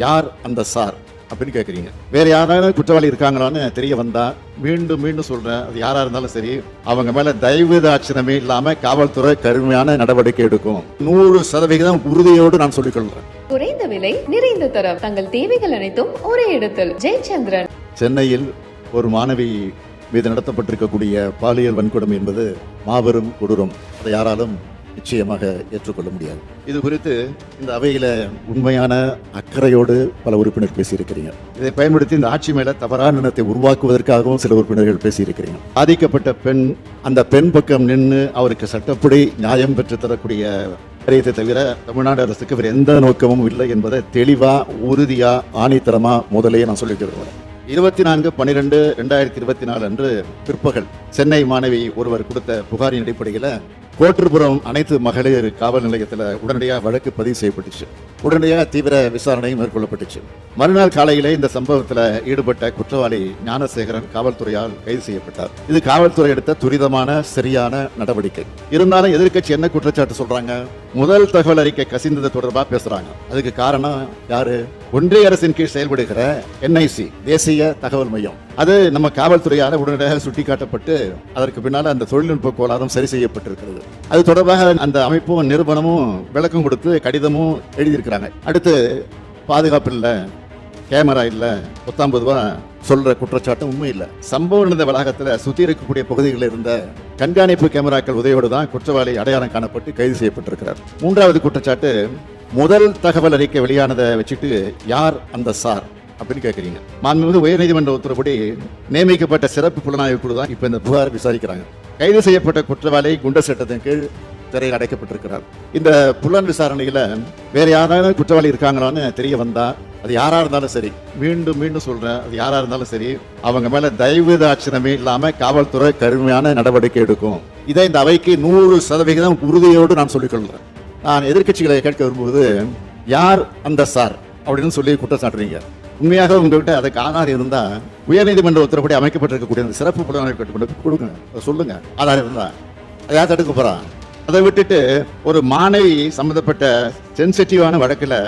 யார் அந்த சார் அப்படின்னு கேட்குறீங்க. வேற யாராவது குற்றவாளி இருக்காங்களான்னு தெரிய வந்தா மீண்டும் மீண்டும் சொல்றேன், அது யாரா இருந்தாலும் சரி, அவங்க மேல தயவு தாட்சணமே இல்லாம காவல்துறை கடுமையான நடவடிக்கை எடுக்கும். 100% உறுதியோடு நான் சொல்லிக் கொள்றேன். குறைந்த விலை, நிறைந்த தரம், தங்கள் தேவைகள் அனைத்தும் ஒரே இடத்தில். ஜெயச்சந்திரன். சென்னையில் ஒரு மாணவி மீது நடத்தப்பட்டிருக்கக்கூடிய பாலியல் வன்கொடுமை என்பது மாபெரும் கொடூரம். அதை யாராலும் நிச்சயமாக ஏற்றுக்கொள்ள முடியாது. இது குறித்து இந்த அவையில உண்மையான அக்கறையோடு பல உறுப்பினர் பேசியிருக்கிறீங்க. இதை பயன்படுத்தி இந்த ஆட்சி மேல தவறான எண்ணத்தை உருவாக்குவதற்காகவும் சில உறுப்பினர்கள் பேசியிருக்கிறீங்க. பாதிக்கப்பட்ட பெண் அந்த பெண் பக்கம் நின்று அவருக்கு சட்டப்படி நியாயம் பெற்று தரக்கூடிய காரியத்தை தவிர தமிழ்நாடு அரசுக்கு வேறு எந்த நோக்கமும் இல்லை என்பதை தெளிவா, உறுதியா, ஆணித்தரமா முதலையே நான் சொல்லிட்டு வருவேன். 24/12/2024 அன்று பிற்பகல் சென்னை மாணவி ஒருவர் கொடுத்த புகாரின் அடிப்படையில் கோட்டூர்புரம் அனைத்து மகளிர் காவல் நிலையத்தில் உடனடியாக வழக்கு பதிவு செய்யப்பட்டுச்சு. உடனடியாக தீவிர விசாரணை மேற்கொள்ளப்பட்டுச்சு. மறுநாள் காலையிலே இந்த சம்பவத்தில் ஈடுபட்ட குற்றவாளி ஞானசேகரன் காவல்துறையால் கைது செய்யப்பட்டார். இது காவல்துறை எடுத்த துரிதமான சரியான நடவடிக்கை. இருந்தாலும் எதிர்க்கட்சி என்ன குற்றச்சாட்டு சொல்றாங்க? முதல் தகவல் அறிக்கை கசிந்தது தொடர்பாக பேசுறாங்க. அதுக்கு காரணம் யாரு? ஒன்றிய அரசின் கீழ் செயல்படுகிற NIC, தேசிய தகவல் மையம். அது நம்ம காவல்துறையால் உடனடியாக சுட்டிக்காட்டப்பட்டு அதற்கு பின்னால் அந்த தொழில்நுட்ப கோளாறும் சரி செய்யப்பட்டிருக்கிறது. அது தொடர்பாக அந்த அமைப்பும் நிறுவனமும் விளக்கம் கொடுத்து கடிதமும் எழுதியிருக்கிறாங்க. அடுத்து பாதுகாப்பு இல்லை, கேமரா இல்லை, 19 ரூபா சொல்ற குற்றச்சாட்டு உண்மை இல்லை. சம்பவம் நடந்த வளாகத்தில் சுற்றி இருக்கக்கூடிய பகுதிகளில் இருந்த கண்காணிப்பு கேமராக்கள் உதவியோடு தான் குற்றவாளி அடையாளம் காணப்பட்டு கைது செய்யப்பட்டிருக்கிறார். மூன்றாவது குற்றச்சாட்டு, முதல் தகவல் அறிக்கை வெளியானதை வச்சுட்டு யார் அந்த சார் அப்படின்னு கேட்குறீங்க. மாண்புமிகு உயர்நீதிமன்ற உத்தரவுப்படி நியமிக்கப்பட்ட சிறப்பு புலனாய்வு குழு தான் இப்போ இந்த புகார் விசாரிக்கிறாங்க. கைது செய்யப்பட்ட குற்றவாளி குண்டர் சட்டத்தின் கீழ் சிறையில் அடைக்கப்பட்டிருக்கிறார். இந்த புலன் விசாரணையில் வேற யாராவது குற்றவாளி இருக்காங்களான்னு தெரிய வந்தா அது யாரா இருந்தாலும் சரி, மீண்டும் மீண்டும் சொல்றேன், அது யாரா இருந்தாலும் சரி, அவங்க மேல தயவு தாட்சணமே இல்லாம காவல்துறை கடுமையான நடவடிக்கை எடுக்கும். இதை இந்த அவைக்கு 100% உறுதியோடு நான் சொல்லிக் கொள்றேன். நான் எதிர்கட்சிகளை கேட்க விரும்புவது, யார் அந்த சார் அப்படின்னு சொல்லி குற்றம் சாட்டுறீங்க. உண்மையாக உங்கள்கிட்ட அதுக்கு ஆதாரம் இருந்தா உயர்நீதிமன்ற உத்தரவுப்படி அமைக்கப்பட்டிருக்கக்கூடிய அந்த சிறப்பு புலனாய்வு கொண்டு கொடுங்க, சொல்லுங்க. ஆதாரம் இருந்தா அதை யார் தடுக்க போறான்? அதை விட்டுட்டு ஒரு மாணவி சம்பந்தப்பட்ட சென்சிட்டிவான வழக்கில்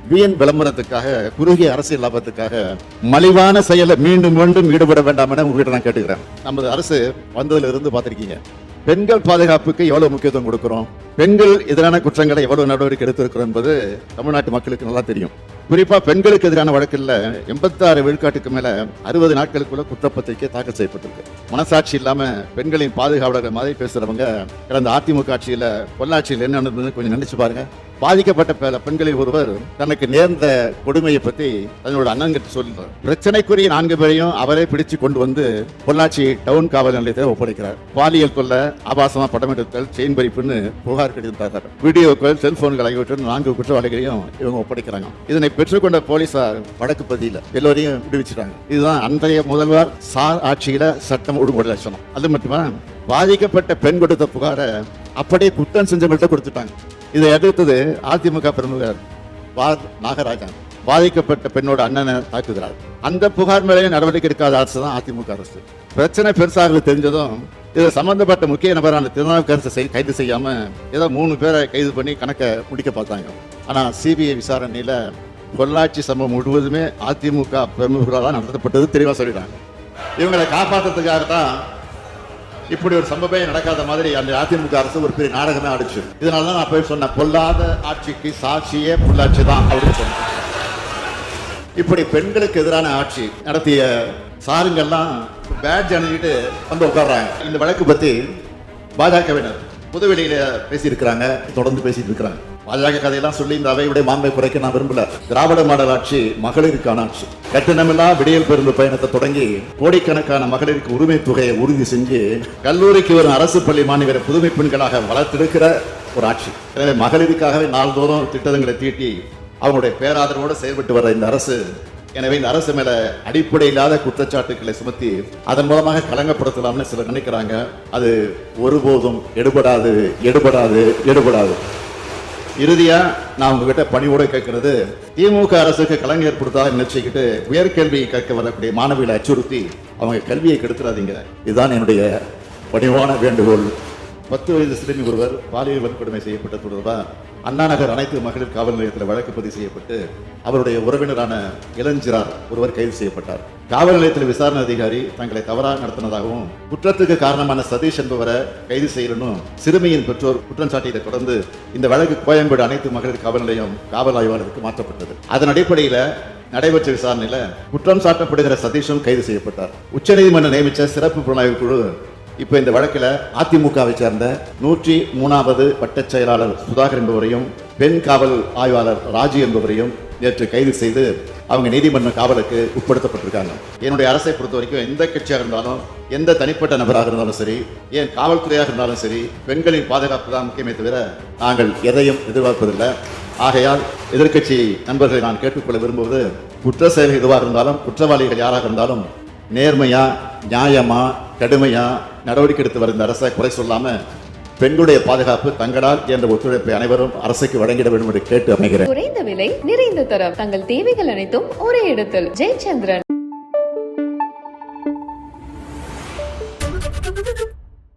வீண் விளம்பரத்துக்காக, குறுகிய அரசியல் லாபத்துக்காக மலிவான செயலை மீண்டும் மீண்டும் ஈடுபட வேண்டாம் என உங்ககிட்ட நான் கேட்டுக்கிறேன். நமது அரசு வந்ததுல இருந்து பார்த்திருக்கீங்க, பெண்கள் பாதுகாப்புக்கு எவ்வளவு முக்கியத்துவம் கொடுக்கிறோம், பெண்கள் எதிரான குற்றங்களை எவ்வளவு நடவடிக்கை எடுத்திருக்கிறோம் என்பது தமிழ்நாட்டு மக்களுக்கு நல்லா தெரியும். குறிப்பா பெண்களுக்கு எதிரான வழக்கில் 86 விழுக்காட்டுக்கு மேல 60 நாட்களுக்குள்ள குற்றப்பத்திரிக்கை தாக்கல் செய்யப்பட்டிருக்கு. மனசாட்சி இல்லாம பெண்களின் பாதுகாவலர்கள் மாதிரி பேசுறவங்க கடந்த அதிமுக ஆட்சியில பொள்ளாட்சியில் என்ன நடந்ததுன்னு கொஞ்சம் நினைச்சு பாருங்க. பாதிக்கப்பட்ட பெண்களில் ஒருவர் தனக்கு நேர்ந்த கொடுமையை பற்றி தன்னோட அண்ணன்கிட்ட சொல்லுவார். பிரச்சனைக்குரிய 4 பேரையும் அவரே பிடிச்சு கொண்டு வந்து பொள்ளாச்சி டவுன் காவல் நிலையத்தை ஒப்படைக்கிறார். பாலியல் கொள்ள, ஆபாசமா படம் எடுத்தல், செயின் பறிப்புன்னு புகார் கிடைத்தார். வீடியோக்கள், செல்போன்கள் ஆகியவற்றை 4 குற்றவாளிகளையும் இவங்க ஒப்படைக்கிறாங்க. இதனை பெற்றுக்கொண்ட போலீசார் வழக்கு பதில எல்லோரையும் விடுவிச்சுட்டாங்க. இதுதான் அன்றைய முதல்வர் சார் ஆட்சியில சட்டம் ஒழுங்கு லட்சணம். அது மட்டுமா, பாதிக்கப்பட்ட பெண் கொடுத்த புகாரை அப்படியே குற்றம் செஞ்சவங்கள்ட்ட கொடுத்துட்டாங்க. இதை எதிர்த்தது அதிமுக பிரமுகர் நாகராஜன் பாதிக்கப்பட்ட பெண்ணோட அண்ணனை தாக்குகிறார். அந்த புகார் மேலே நடவடிக்கை எடுக்காத அரசு தான் அதிமுக அரசு. பிரச்சனை பெருசாக தெரிஞ்சதும் இதை சம்பந்தப்பட்ட முக்கிய நபரான திருநாவுக்கரசை கைது செய்யாம ஏதோ 3 பேரை கைது பண்ணி கணக்கை முடிக்க பார்த்தாங்க. ஆனா CBI விசாரணையில பொள்ளாச்சி சம்பவம் முழுவதுமே அதிமுக பிரமுகர்களால் நடத்தப்பட்டது தெளிவா சொல்லிடுறாங்க. இவங்களை காப்பாற்றுறதுக்காக தான் இப்படி ஒரு சம்பவமே நடக்காத மாதிரி அந்த அதிமுக அரசு ஒரு பெரிய நாடகமே ஆடிச்சு. இதனாலதான் நான் போய் சொன்னேன், பொல்லாத ஆட்சிக்கு சாட்சியே பொள்ளாச்சி தான் அப்படின்னு சொன்னேன். இப்படி பெண்களுக்கு எதிரான ஆட்சி நடத்திய சாருங்கெல்லாம் பேட்ஜ் அணிஞ்சிட்டு வந்து உட்கார்றாங்க. இந்த வழக்கு பத்தி பாஜகவினர் புதுவெளியில பேசியிருக்கிறாங்க, தொடர்ந்து பேசிட்டு இருக்கிறாங்க. பாஜக கதையெல்லாம் சொல்லி இந்த அவையுடைய மாண்பை குறைக்க நான் விரும்பல. திராவிட மாடல் ஆட்சி மகளிருக்கான ஆட்சி. கட்டணமில்லா விடியல் பேருந்து பயணத்தை தொடங்கி கோடிக்கணக்கான மகளிருக்கு உரிமை தொகையை உறுதி செஞ்சு கல்லூரிக்கு வரும் அரசு பள்ளி மாணவரை புதுமை பெண்களாக வளர்த்தெடுக்கிற ஒரு ஆட்சி. எனவே மகளிருக்காகவே நாள்தோறும் திட்டங்களை தீட்டி அவங்களுடைய பேராதரவோடு செயல்பட்டு வர இந்த அரசு, எனவே இந்த அரசு மேல அடிப்படை இல்லாத குற்றச்சாட்டுக்களை சுமத்தி அதன் மூலமாக களங்கப்படுத்தலாம்னு சிலர் நினைக்கிறாங்க. அது ஒருபோதும் எடுபடாது, எடுபடாது, எடுபடாது. இறுதியா நான் உங்ககிட்ட பணியோட கேட்கிறது, திமுக அரசுக்கு கலங்க ஏற்படுத்தாத நினைச்சுக்கிட்டு உயர்கல்வி கேட்க வரக்கூடிய மாணவிகளை அச்சுறுத்தி அவங்க கல்வியை கெடுத்துறாதீங்க. இதுதான் என்னுடைய பணிவான வேண்டுகோள். 10 வயது சிறுமி ஒருவர் பாலியல் வன்கொடுமை செய்யப்பட்ட தொடர்பாக அண்ணா நகர் அனைத்து மகளிர் காவல் நிலையத்தில் வழக்கு பதிவு செய்யப்பட்டு அவருடைய உறவினரான இளஞ்சிறார் ஒருவர் கைது செய்யப்பட்டார். காவல் நிலையத்தில் விசாரணை அதிகாரி தங்களை தவறாக நடத்தினதாகவும் குற்றத்துக்கு காரணமான சதீஷ் என்பவரை கைது செய்யணும் சிறுமியின் பெற்றோர் குற்றம் சாட்டியதை தொடர்ந்து இந்த வழக்கு கோயம்பேடு அனைத்து மகளிர் காவல் நிலையம் காவல் ஆய்வாளருக்கு மாற்றப்பட்டது. அதன் அடிப்படையில் நடைபெற்ற விசாரணையில குற்றம் சாட்டப்படுகிற சதீஷும் கைது செய்யப்பட்டார். உச்சநீதிமன்றம் நியமித்த சிறப்பு புலனாய்வு குழு இப்ப இந்த வழக்கில் அதிமுகவை சேர்ந்த 103வது வட்டச் செயலாளர் சுதாகர் என்பவரையும் பெண் காவல் ஆய்வாளர் ராஜி என்பவரையும் நேற்று கைது செய்து அவங்க நீதிமன்ற காவலுக்கு உட்படுத்தப்பட்டிருக்காங்க. என்னுடைய அரசை பொறுத்த வரைக்கும் எந்த கட்சியாக இருந்தாலும் எந்த தனிப்பட்ட நபராக இருந்தாலும் சரி, ஏன் காவல்துறையாக இருந்தாலும் சரி, பெண்களின் பாதுகாப்பு தான் முக்கியமே தவிர நாங்கள் எதையும் எதிர்பார்ப்பதில்லை. ஆகையால் எதிர்க்கட்சி நண்பர்களை நான் கேட்டுக்கொள்ள விரும்புவது, குற்ற செயல் எதுவாக இருந்தாலும் குற்றவாளிகள் யாராக இருந்தாலும் நேர்மையா நியாயமா கடுமையா நடவடிக்கை எடுத்து வருகிற அரசை குறை சொல்லாம பெண்களுடைய பாதுகாப்பு தங்களால் என்ற ஒத்துழைப்பை அனைவரும் அரசுக்கு வழங்கிட வேண்டும் என்று கேட்டு அமைகிறேன். குறைந்த விலை நிறைந்த தரம் தங்கள் தேவைகள் அனைத்தும் ஒரே இடத்தில். ஜெயச்சந்திரன்.